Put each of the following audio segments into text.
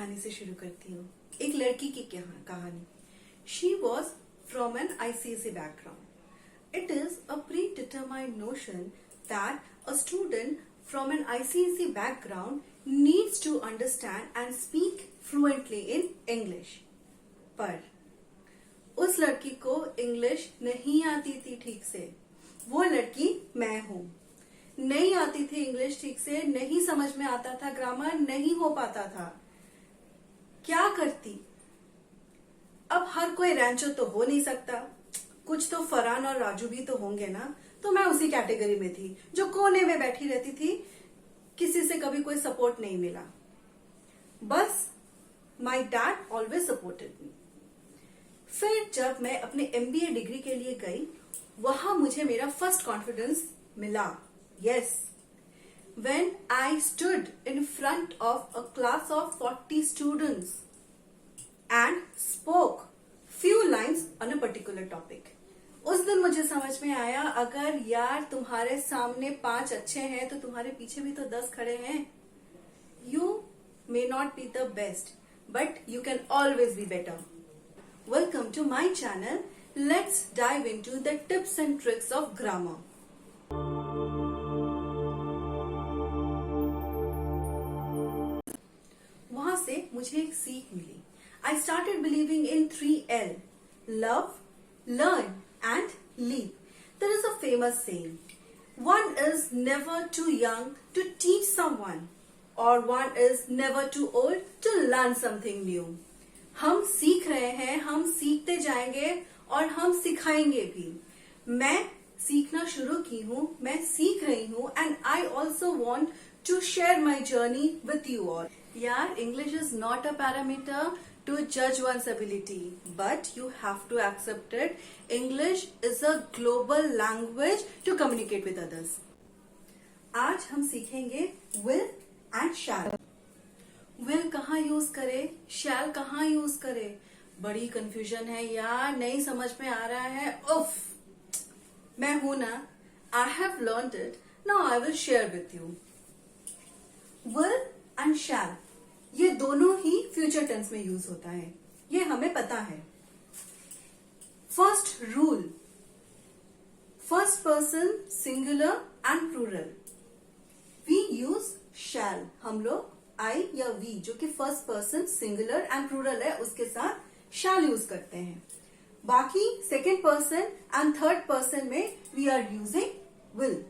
कहानी से शुरू करती हूँ। एक लड़की की कहानी। She was from an ICSE background. It is a predetermined notion that a student from an ICSE background needs to understand and speak fluently in English. पर उस लड़की को इंग्लिश नहीं आती थी ठीक से। वो लड़की मैं हूँ। नहीं आती थी इंग्लिश ठीक से, नहीं समझ में आता था ग्रामर, नहीं हो पाता था। क्या करती? अब हर कोई रैंचो तो हो नहीं सकता, कुछ तो फरहान और राजू भी तो होंगे ना। तो मैं उसी कैटेगरी में थी जो कोने में बैठी रहती थी, किसी से कभी कोई सपोर्ट नहीं मिला। बस my dad always supported me. फिर जब मैं अपने MBA डिग्री के लिए गई, वहां मुझे मेरा फर्स्ट कॉन्फिडेंस मिला। Yes, when I stood in front of a class of 40 students and spoke few lines on a particular topic. उस दिन मुझे समझ में आया, अगर यार तुम्हारे सामने 5 अच्छे हैं तो तुम्हारे पीछे भी तो 10 खड़े हैं। You may not be the best, but you can always be better. Welcome to my channel. Let's dive into the tips and tricks of grammar. वहां से मुझे एक सीख मिली। I started believing in 3L: love, learn and leave. There is a famous saying, one is never too young to teach someone or one is never too old to learn something new. हम सीख रहे हैं, हम सीखते जाएंगे और हम सिखाएंगे भी। मैं सीखना शुरू की हूँ, मैं सीख रही हूँ and I also want to share my journey with you all. Yeah, English is not a parameter to judge one's ability, but you have to accept it. English is a global language to communicate with others. आज हम सीखेंगे will and shall. will कहाँ use करे, shall कहाँ use करे? बड़ी confusion है यार, नहीं समझ में आ रहा है। उफ, मैं हूं ना। I have learned it. Now I will share with you. will and shall, ये दोनों ही फ्यूचर टेंस में यूज होता है, ये हमें पता है। First rule, first person singular and plural, we use shall. हम लोग आई या वी, जो कि first person singular and plural है, उसके साथ शैल यूज करते हैं। बाकी second person and third person में we are using will.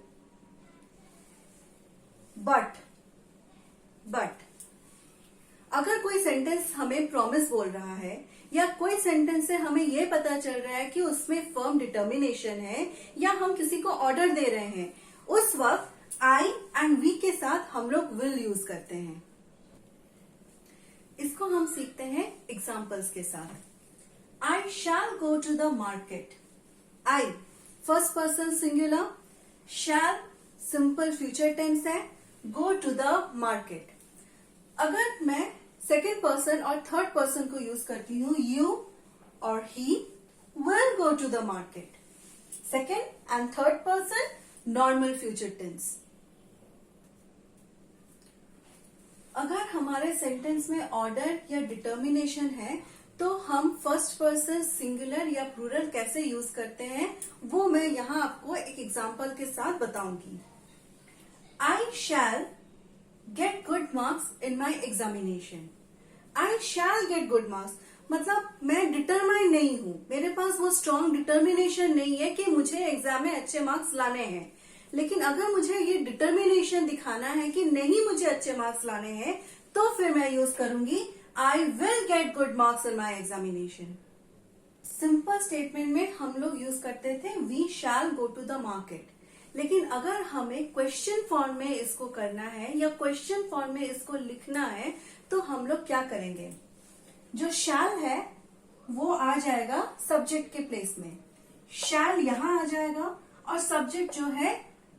But अगर कोई सेंटेंस हमें प्रॉमिस बोल रहा है या कोई सेंटेंस से हमें यह पता चल रहा है कि उसमें फर्म डिटर्मिनेशन है या हम किसी को ऑर्डर दे रहे हैं, उस वक्त आई एंड वी के साथ हम लोग विल यूज करते हैं। इसको हम सीखते हैं एग्जाम्पल्स के साथ। I shall go to the market. I first person singular, shall simple future tense है, गो टू द मार्केट। अगर मैं सेकेंड पर्सन और थर्ड पर्सन को यूज करती हूँ, यू और he will go to the market. Second and third person normal future tense. अगर हमारे सेंटेंस में ऑर्डर या डिटर्मिनेशन है तो हम फर्स्ट पर्सन सिंगुलर या प्लूरल कैसे यूज करते हैं, वो मैं यहां आपको एक एग्जांपल के साथ बताऊंगी। आई शैल get good marks in my examination. I shall get good marks. मतलब मैं डिटरमाइन नहीं हूँ, मेरे पास वो स्ट्रॉन्ग डिटर्मिनेशन नहीं है कि मुझे एग्जाम में अच्छे मार्क्स लाने हैं। लेकिन अगर मुझे ये डिटर्मिनेशन दिखाना है कि नहीं मुझे अच्छे मार्क्स लाने हैं, तो फिर मैं यूज करूंगी I will get good marks in my examination. Simple statement में हम लोग यूज करते थे we shall go to the market. लेकिन अगर हमें क्वेश्चन फॉर्म में इसको करना है या क्वेश्चन फॉर्म में इसको लिखना है, तो हम लोग क्या करेंगे? जो शैल है वो आ जाएगा सब्जेक्ट के प्लेस में, शैल यहां आ जाएगा और सब्जेक्ट जो है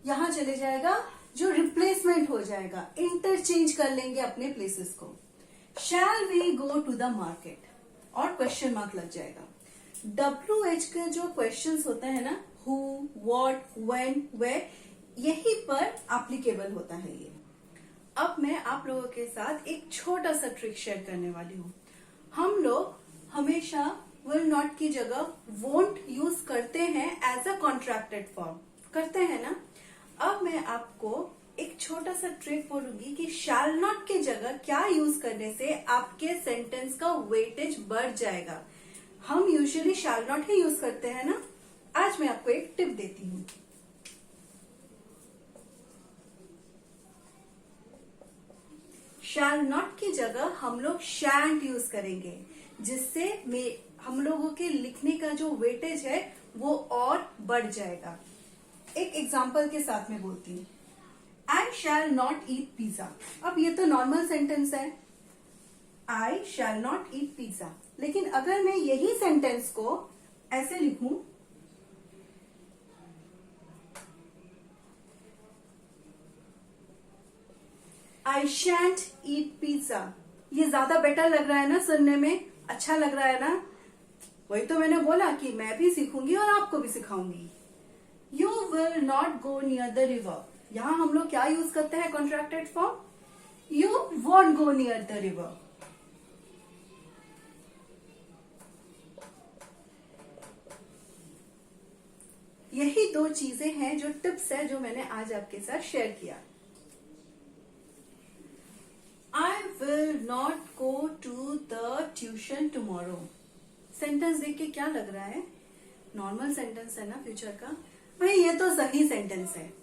यहां चले जाएगा, जो रिप्लेसमेंट हो जाएगा। इंटरचेंज कर लेंगे अपने प्लेसेस को। Shall we go to the market और क्वेश्चन मार्क लग जाएगा। WH के जो क्वेश्चंस होते हैं ना, who, what, when, where, यही पर एप्लीकेबल होता है ये। अब मैं आप लोगों के साथ एक छोटा सा ट्रिक शेयर करने वाली हूँ। हम लोग हमेशा विल नॉट की जगह वोंट यूज करते हैं एज अ कॉन्ट्रैक्टेड फॉर्म, करते हैं ना। अब मैं आपको एक छोटा सा ट्रिक बोलूंगी कि शैल नॉट की जगह क्या यूज करने से आपके सेंटेंस का वेटेज बढ़ जाएगा। हम usually shall not he use करते हैं ना। आज मैं आपको एक टिप देती हूँ। शैल नॉट की जगह हम लोग शैंट यूज करेंगे, जिससे हम लोगों के लिखने का जो वेटेज है वो और बढ़ जाएगा। एक एग्जाम्पल के साथ में बोलती हूँ, आई शैल नॉट ईट पिज्जा। अब ये तो नॉर्मल सेंटेंस है, आई शैल नॉट ईट पिज्जा। लेकिन अगर मैं यही सेंटेंस को ऐसे लिखूं, आई शैंट ईट पिज्जा, ये ज्यादा बेटर लग रहा है ना, सुनने में अच्छा लग रहा है ना। वही तो मैंने बोला कि मैं भी सीखूंगी और आपको भी सिखाऊंगी। You will not go near the river, यहां हम लोग क्या यूज करते हैं contracted form, you won't go near the river. यही दो चीजें हैं, जो टिप्स है, जो मैंने आज आपके साथ शेयर किया। I will not go to the tuition tomorrow। Sentence देख के क्या लग रहा है, नॉर्मल सेंटेंस है ना फ्यूचर का। भाई ये तो सही सेंटेंस है,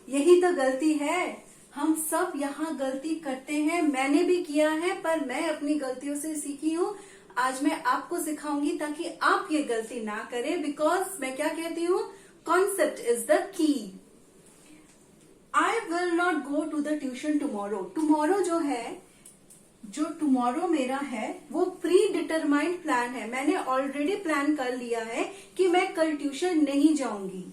यही तो गलती है। हम सब यहाँ गलती करते हैं, मैंने भी किया है, पर मैं अपनी गलतियों से सीखी हूँ। आज मैं आपको सिखाऊंगी ताकि आप ये गलती ना करें। बिकॉज मैं क्या कहती हूँ, concept is the key. I will not go to the tuition tomorrow. Tomorrow जो है, जो टुमारो मेरा है, वो प्री डिटरमाइंड प्लान है। मैंने ऑलरेडी प्लान कर लिया है कि मैं कल ट्यूशन नहीं जाऊंगी।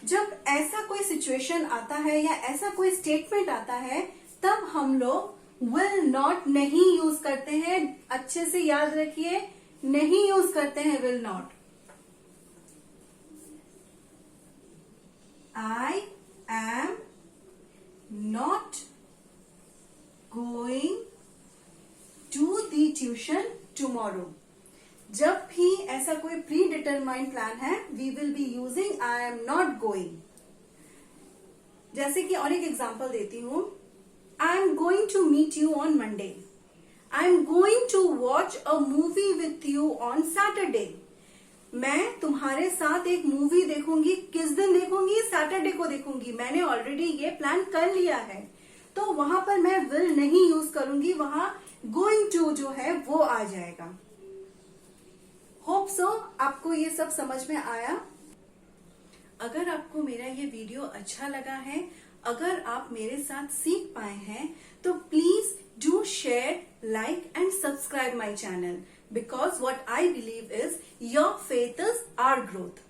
जब ऐसा कोई सिचुएशन आता है या ऐसा कोई स्टेटमेंट आता है, तब हम लोग विल नॉट नहीं यूज करते हैं। अच्छे से याद रखिए, नहीं यूज करते हैं will not. I am not going to the tuition tomorrow। जब भी ऐसा कोई प्री डिटरमाइंड प्लान है, we will be using I am not going. जैसे कि और एक एग्जाम्पल देती हूं, I am going to meet you on Monday, I am going to watch a movie with you on Saturday. मैं तुम्हारे साथ एक मूवी देखूंगी। किस दिन देखूंगी, सैटरडे को देखूंगी। मैंने ऑलरेडी ये प्लान कर लिया है, तो वहां पर मैं विल नहीं यूज करूंगी, वहां गोइंग टू जो है वो आ जाएगा। होप सो आपको ये सब समझ में आया। अगर आपको मेरा ये वीडियो अच्छा लगा है, अगर आप मेरे साथ सीख पाए हैं, तो please do share, like and subscribe my channel, because what I believe is your faith is our growth।